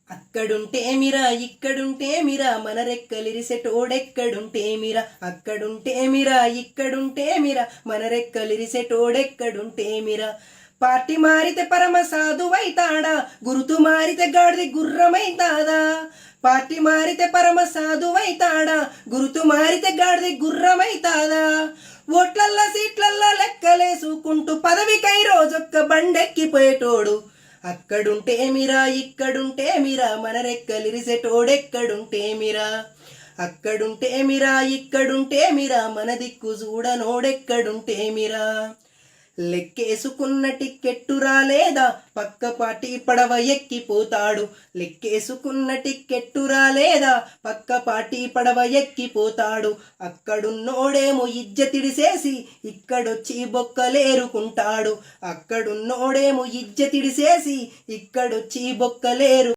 అక్కడుంటేమిరా ఇక్కడుంటేమిరా మన రెక్కలిరిసెటోడెక్కడుంటేమిరా అక్కడుంటేమిరా ఇక్కడుంటేమిరా మన రెక్కలిరిసెటోడెక్కడుంటేమిరా పార్టీ మారితే పరమ సాధువైతాడా గురుతు మారితే గాడిది గుర్రమైతాదా పార్టీ మారితే పరమ సాధువైతాడా గురుతు మారితే గాడిది గుర్రమైతాదా ఓట్లల్లా సీట్లల్లా లెక్కలేసుకుంటూ పదవికై రోజొక్క బండెక్కిపోయేటోడు అక్కడుంటేమిరా ఇక్కడుంటేమిరా మన రెక్కలిరిసెటోడెక్కడుంటేమిరా అక్కడుంటేమిరా ఇక్కడుంటేమిరా మన దిక్కు చూడనోడెక్కడుంటేమిరా లెక్కేసుకున్న టిక్కెట్టు రాలేదా పక్క పార్టీ పడవ ఎక్కిపోతాడు లెక్కేసుకున్న టిక్కెట్టు రాలేదా పక్క పార్టీ పడవ ఎక్కిపోతాడు అక్కడున్నోడేమో ఇజ్జతిడిసేసి ఇక్కడొచ్చి బొక్కలేరుకుంటాడు అక్కడున్నోడేమో ఇజ్జతిడిసేసి ఇక్కడొచ్చి బొక్కలేరు